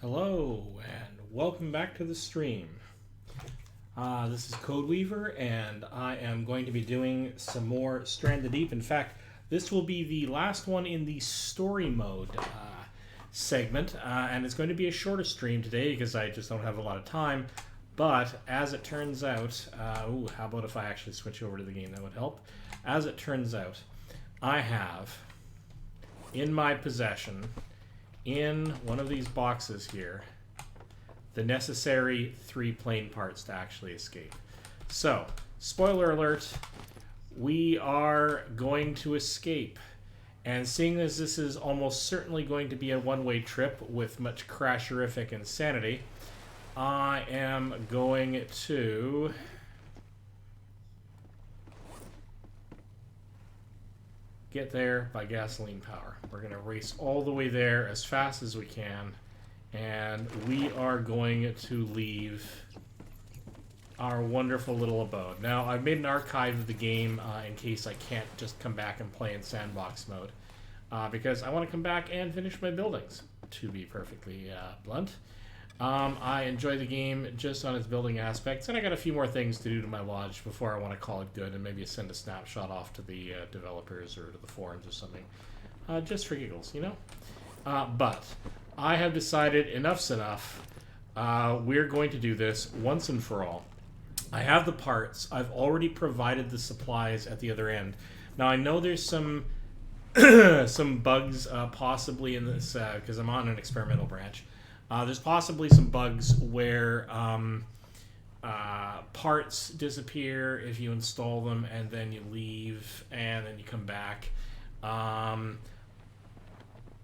Hello, and welcome back to the stream. This is Codeweaver, and I am going to be doing some more Stranded Deep. In fact, this will be the last one in the story mode segment, and it's going to be a shorter stream today because I just don't have a lot of time. But as it turns out, how about if I actually switch over to the game? That would help. As it turns out, I have in my possession, in one of these boxes here, the necessary 3 plane parts to actually escape. So, spoiler alert, we are going to escape. And seeing as this is almost certainly going to be a one-way trip with much crasherific insanity, I am going to get there by gasoline power. We're going to race all the way there as fast as we can, and we are going to leave our wonderful little abode. Now, I've made an archive of the game in case I can't just come back and play in sandbox mode, because I want to come back and finish my buildings, to be perfectly blunt. I enjoy the game just on its building aspects, and I got a few more things to do to my lodge before I want to call it good and maybe send a snapshot off to the developers or to the forums or something, just for giggles, you know? But I have decided enough's enough. We're going to do this once and for all. I have the parts. I've already provided the supplies at the other end. Now, I know there's some some bugs possibly in this, because I'm on an experimental branch. There's possibly some bugs where parts disappear if you install them and then you leave and then you come back.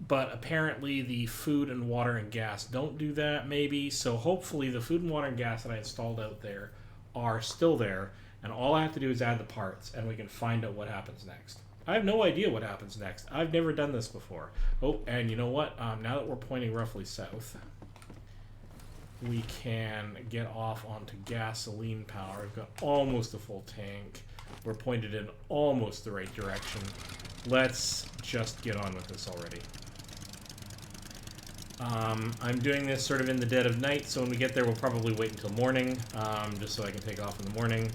But apparently the food and water and gas don't do that, maybe. So hopefully the food and water and gas that I installed out there are still there, and all I have to do is add the parts and we can find out what happens next. I have no idea what happens next. I've never done this before. Oh, and you know what? Now that we're pointing roughly south, we can get off onto gasoline power. We've got almost a full tank. We're pointed in almost the right direction. Let's just get on with this already. I'm doing this sort of in the dead of night, so when we get there, we'll probably wait until morning, just so I can take off in the morning.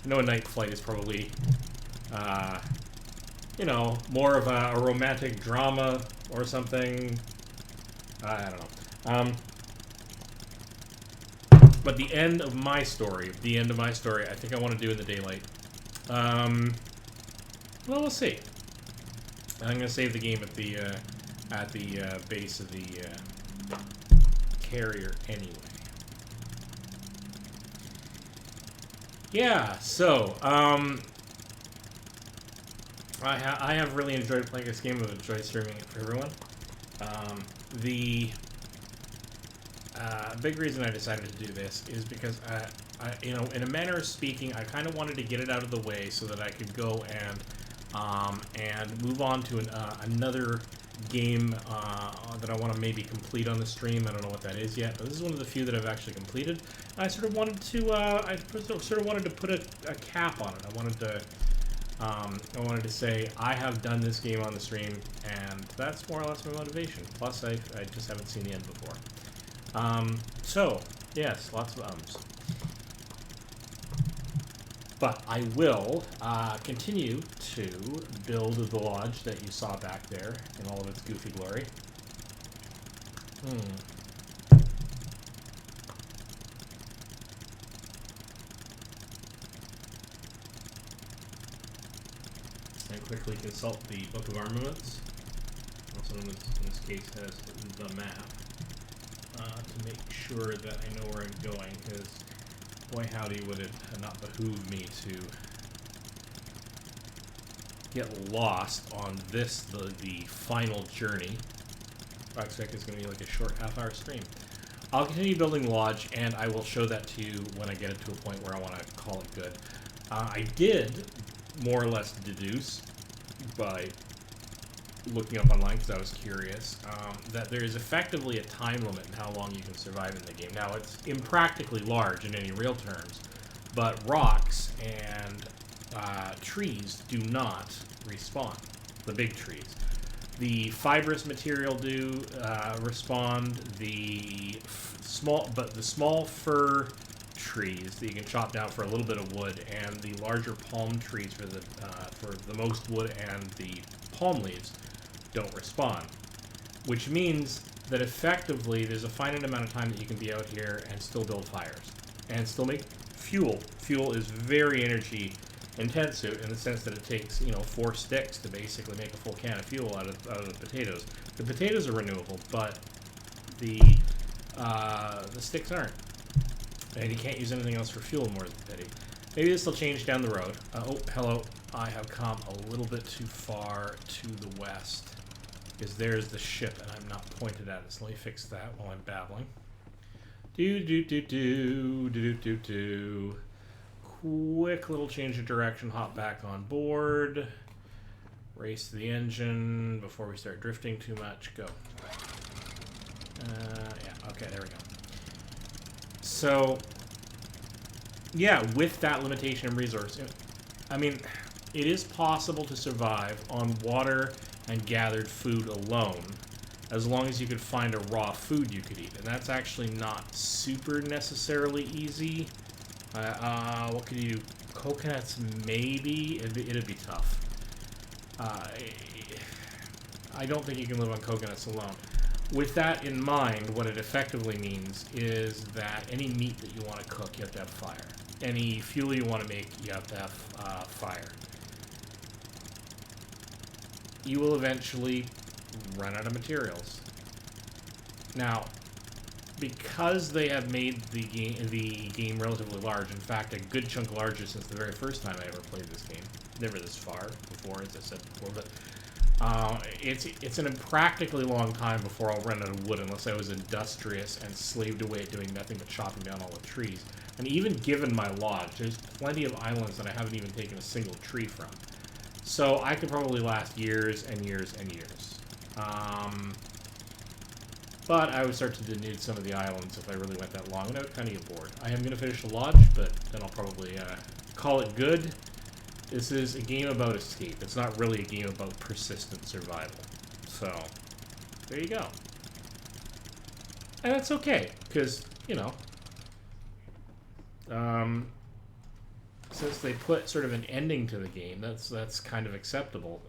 I know a night flight is probably, you know, more of a romantic drama or something. I don't know. But the end of my story, I think I want to do in the daylight. Well, we'll see. I'm going to save the game at the base of the carrier anyway. Yeah, so, I have really enjoyed playing this game. I've enjoyed streaming it for everyone. The big reason I decided to do this is because, you know, in a manner of speaking, I kind of wanted to get it out of the way so that I could go and move on to another game that I want to maybe complete on the stream. I don't know what that is yet, but this is one of the few that I've actually completed. I sort of wanted to, put a cap on it. I wanted to say I have done this game on the stream, and that's more or less my motivation. Plus, I just haven't seen the end before. So, yes, lots of ums. But I will continue to build the lodge that you saw back there in all of its goofy glory. And quickly consult the Book of Armaments, also known as, in this case, as the map, to make sure that I know where I'm going, because boy howdy would it not behoove me to get lost on this, the final journey. I expect it's going to be like a short half-hour stream. I'll continue building the lodge, and I will show that to you when I get it to a point where I want to call it good. I did more or less deduce by looking up online, because I was curious, that there is effectively a time limit in how long you can survive in the game. Now, it's impractically large in any real terms, but rocks and trees do not respawn, the big trees. The fibrous material do respond. The small fir trees that you can chop down for a little bit of wood, and the larger palm trees for the most wood and the palm leaves don't respond. Which means that effectively there's a finite amount of time that you can be out here and still build fires and still make fuel. Fuel is very energy intensive in the sense that it takes 4 sticks to basically make a full can of fuel out of the potatoes. The potatoes are renewable, but the sticks aren't, and you can't use anything else for fuel more than pity. Maybe this will change down the road. Oh, hello. I have come a little bit too far to the west, because there's the ship and I'm not pointed at it. So let me fix that while I'm babbling. Quick little change of direction, hop back on board, race the engine before we start drifting too much. Go. Yeah, okay, there we go. So, yeah, with that limitation of resource, I mean, it is possible to survive on water and gathered food alone, as long as you could find a raw food you could eat. And that's actually not super necessarily easy. What could you do? Coconuts, maybe? It'd be tough. I don't think you can live on coconuts alone. With that in mind, what it effectively means is that any meat that you want to cook, you have to have fire. Any fuel you want to make, you have to have fire. You will eventually run out of materials. Now, because they have made the game relatively large, in fact, a good chunk larger since the very first time I ever played this game. Never this far before, as I said before, but it's an impractically long time before I'll run out of wood unless I was industrious and slaved away at doing nothing but chopping down all the trees. And even given my lodge, there's plenty of islands that I haven't even taken a single tree from. So I could probably last years and years and years. But I would start to denude some of the islands if I really went that long, and I would kind of get bored. I am going to finish the lodge, but then I'll probably call it good. This is a game about escape. It's not really a game about persistent survival. So, there you go. And that's okay, because, since they put sort of an ending to the game, that's kind of acceptable.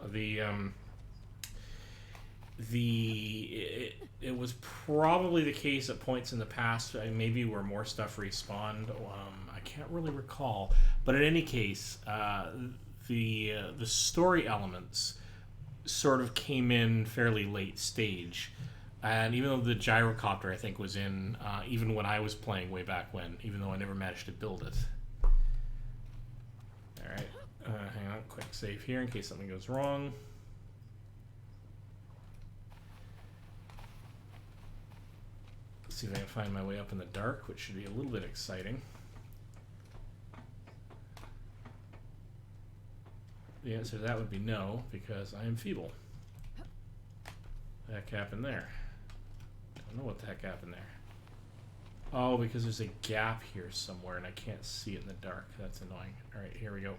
It was probably the case at points in the past, maybe where more stuff respawned. I can't really recall, but in any case, the story elements sort of came in fairly late stage, and even though the gyrocopter I think was in even when I was playing way back when, even though I never managed to build it. All right, hang on, quick save here in case something goes wrong. See if I can find my way up in the dark, which should be a little bit exciting. The answer to that would be no, because I am feeble. What the heck happened there? Don't know what the heck happened there. Oh, because there's a gap here somewhere and I can't see it in the dark. That's annoying. Alright, here we go.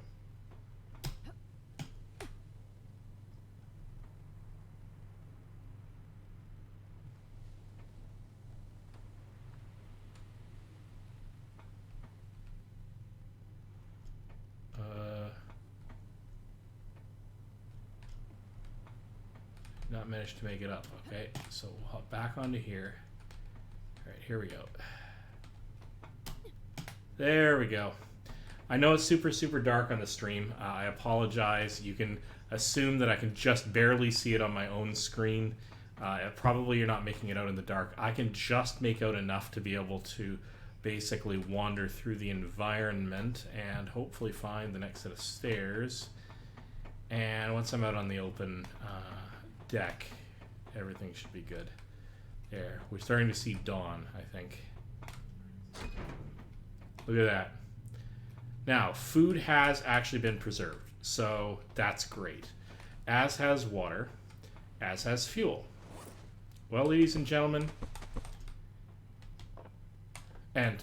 Not managed to make it up. Okay, so we'll hop back onto here. All right, here we go. There we go. I know it's super, super dark on the stream. I apologize. You can assume that I can just barely see it on my own screen. Probably you're not making it out in the dark. I can just make out enough to be able to basically wander through the environment and hopefully find the next set of stairs. And once I'm out on the open deck, everything should be good. There, we're starting to see dawn, I think. Look at that. Now, food has actually been preserved, so that's great. As has water, as has fuel. Well, ladies and gentlemen, and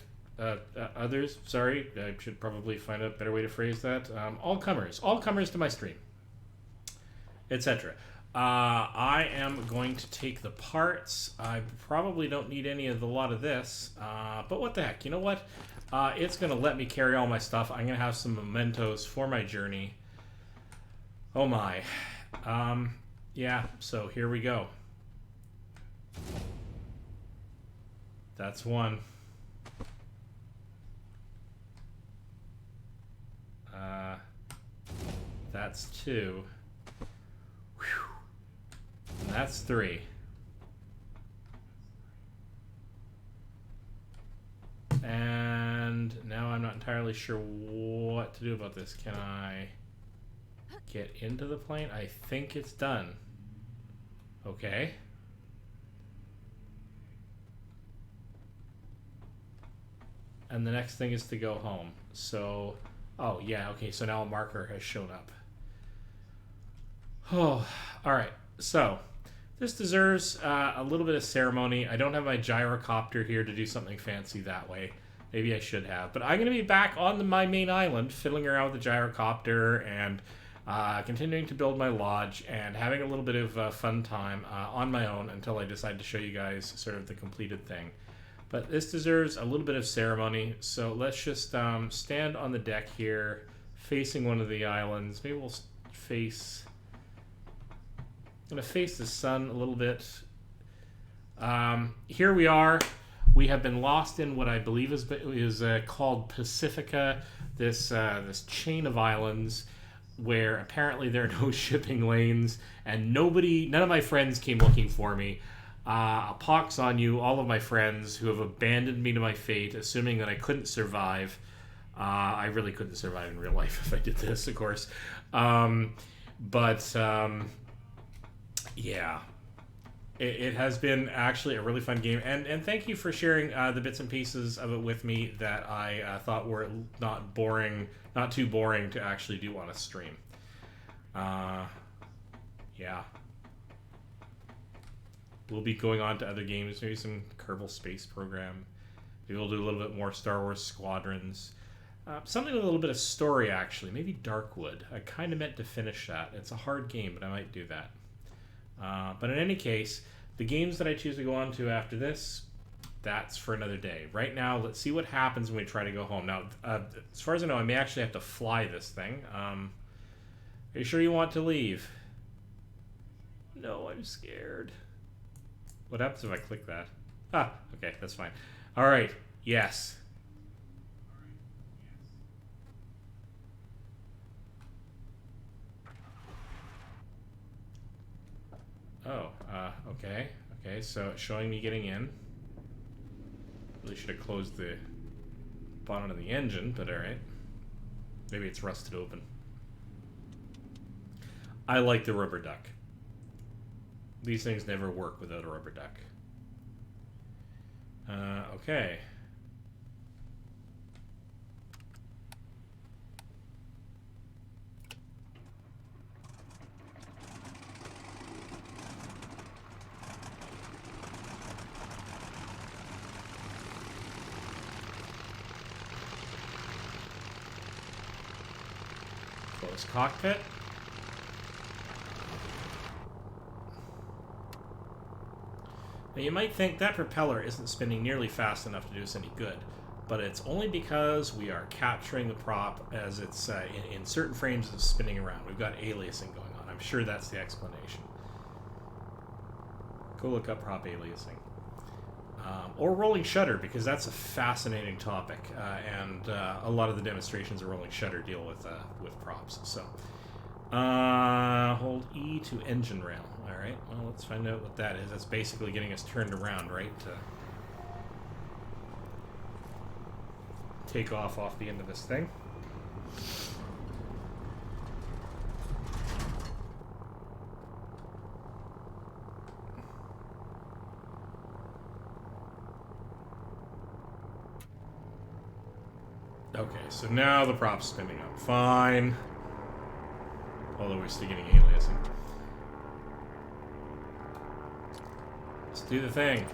others, sorry, I should probably find a better way to phrase that. All comers to my stream, etc. I am going to take the parts. I probably don't need any of the lot of this, but what the heck? You know what? It's going to let me carry all my stuff. I'm going to have some mementos for my journey. Oh my. Yeah, so here we go. That's one. That's two. Whew. And that's three. And now I'm not entirely sure what to do about this. Can I get into the plane? I think it's done. Okay. And the next thing is to go home. So, oh yeah, okay, so now a marker has shown up. Oh, alright. So, this deserves a little bit of ceremony. I don't have my gyrocopter here to do something fancy that way. Maybe I should have. But I'm going to be back on my main island, fiddling around with the gyrocopter and continuing to build my lodge and having a little bit of fun time on my own until I decide to show you guys sort of the completed thing. But this deserves a little bit of ceremony, so let's just stand on the deck here, facing one of the islands. Maybe we'll face... I'm going to face the sun a little bit. Here we are. We have been lost in what I believe is called Pacifica, this chain of islands where apparently there are no shipping lanes, and none of my friends came looking for me. A pox on you, all of my friends who have abandoned me to my fate, assuming that I couldn't survive. I really couldn't survive in real life if I did this, of course. Yeah. It has been actually a really fun game, and thank you for sharing the bits and pieces of it with me that I thought were not too boring to actually do on a stream. Yeah. We'll be going on to other games, maybe some Kerbal Space Program. Maybe we'll do a little bit more Star Wars Squadrons. Something with a little bit of story, actually. Maybe Darkwood. I kind of meant to finish that. It's a hard game, but I might do that. But in any case, the games that I choose to go on to after this, that's for another day. Right now, let's see what happens when we try to go home. Now, as far as I know, I may actually have to fly this thing. Are you sure you want to leave? No, I'm scared. What happens if I click that? Ah, okay, that's fine. All right, yes. Oh, okay. Okay, so it's showing me getting in. Really should have closed the bonnet of the engine, but all right. Maybe it's rusted open. I like the rubber duck. These things never work without a rubber duck. Okay. Close cockpit. Now you might think that propeller isn't spinning nearly fast enough to do us any good, but it's only because we are capturing the prop as it's in certain frames it's spinning around. We've got aliasing going on. I'm sure that's the explanation. Go look up prop aliasing. Or rolling shutter, because that's a fascinating topic, and a lot of the demonstrations of rolling shutter deal with props. So, hold E to engine rail. All right. Well, let's find out what that is. That's basically getting us turned around, right? To take off the end of this thing. Okay, so now the prop's spinning up. Fine. Although we're still getting aliasing. Let's do the thing.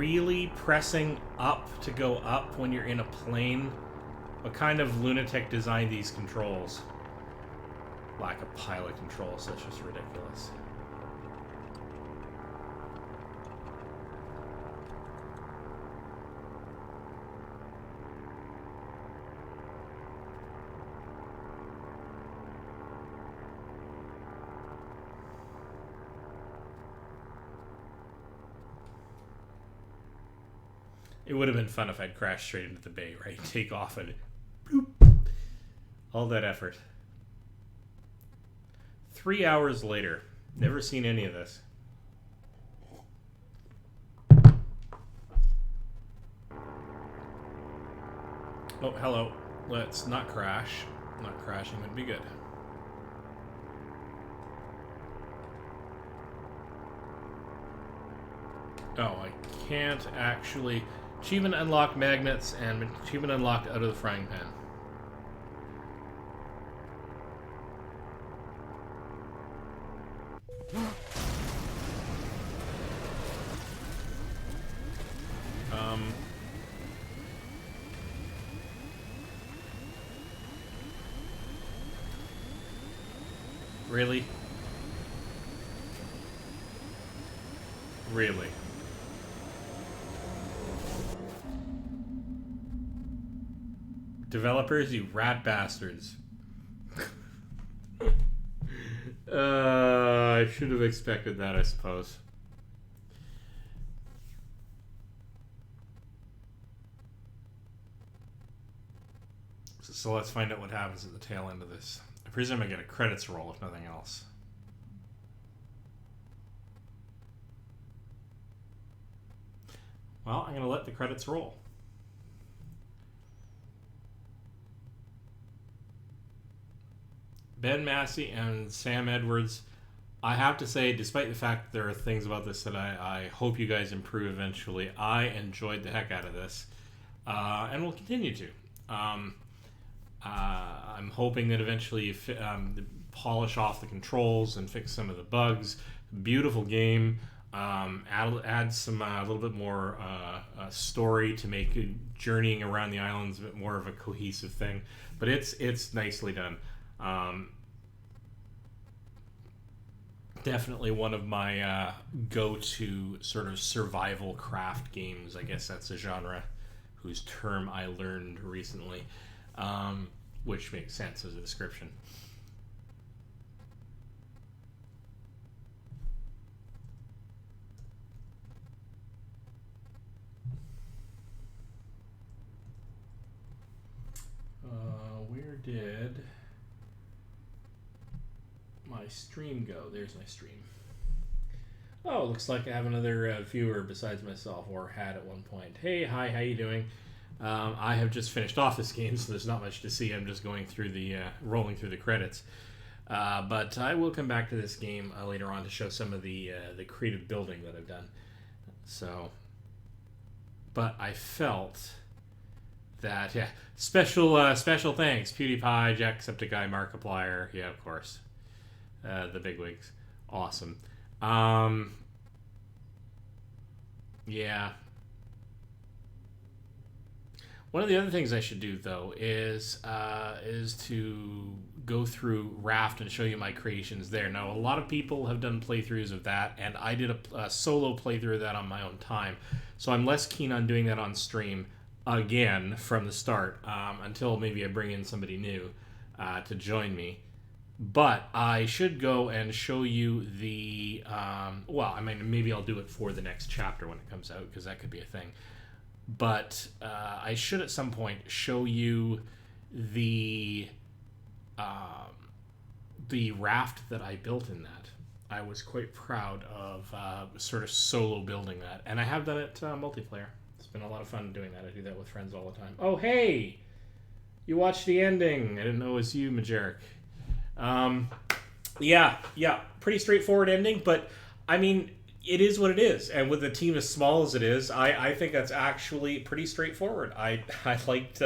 really pressing up to go up when you're in a plane? What kind of lunatic designed these controls? Lack of pilot controls, that's just ridiculous. It would have been fun if I'd crashed straight into the bay, right? Take off and bloop. All that effort. 3 hours later. Never seen any of this. Oh, hello. Let's not crash. Not crashing would be good. Oh, I can't actually... Achievement unlocked magnets and achievement unlocked out of the frying pan. Really? Really? Developers, you rat bastards. I should have expected that, I suppose. So let's find out what happens at the tail end of this. I presume I get a credits roll, if nothing else. Well, I'm going to let the credits roll. Ben Massey and Sam Edwards. I have to say, despite the fact that there are things about this that I hope you guys improve eventually, I enjoyed the heck out of this. And will continue to. I'm hoping that eventually you polish off the controls and fix some of the bugs. Beautiful game. Add some a little bit more story to make journeying around the islands a bit more of a cohesive thing. But it's nicely done. Definitely one of my go-to sort of survival craft games. I guess that's a genre whose term I learned recently, which makes sense as a description. Where did my stream go? There's my stream. Oh, looks like I have another viewer besides myself, or had at one point. Hey, hi, how you doing? I have just finished off this game, so there's not much to see. I'm just going through the rolling through the credits. But I will come back to this game later on to show some of the creative building that I've done. So, but I felt that special thanks, PewDiePie, Jacksepticeye, Markiplier, yeah, of course, the bigwigs, awesome. Yeah. One of the other things I should do though is to go through Raft and show you my creations there. Now a lot of people have done playthroughs of that, and I did a solo playthrough of that on my own time, so I'm less keen on doing that on stream again from the start until maybe I bring in somebody new to join me. But I should go and show you the well, I mean, maybe I'll do it for the next chapter when it comes out, because that could be a thing. But I should at some point show you the raft that I built in that. I was quite proud of sort of solo building that, and I have done it multiplayer. It's been a lot of fun doing that. I do that with friends all the time. Oh, hey! You watched the ending. I didn't know it was you, Majeric. Yeah, pretty straightforward ending, but I mean, it is what it is, and with a team as small as it is, I think that's actually pretty straightforward. I liked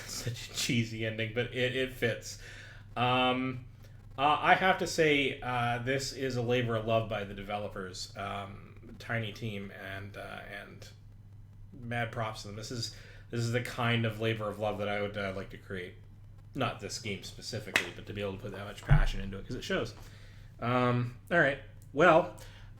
such a cheesy ending, but it fits. I have to say, this is a labor of love by the developers. tiny team, and mad props to them. This is the kind of labor of love that I would like to create. Not this game specifically, but to be able to put that much passion into it, because it shows. All right. Well,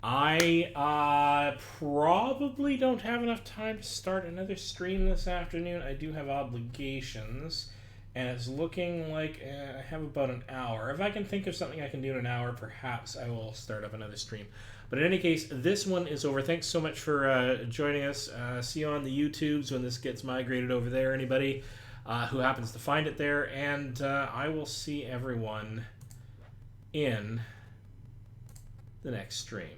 I probably don't have enough time to start another stream this afternoon. I do have obligations, and it's looking like I have about an hour. If I can think of something I can do in an hour, perhaps I will start up another stream. But in any case, this one is over. Thanks so much for joining us. See you on the YouTubes when this gets migrated over there, anybody who happens to find it there. And I will see everyone in the next stream.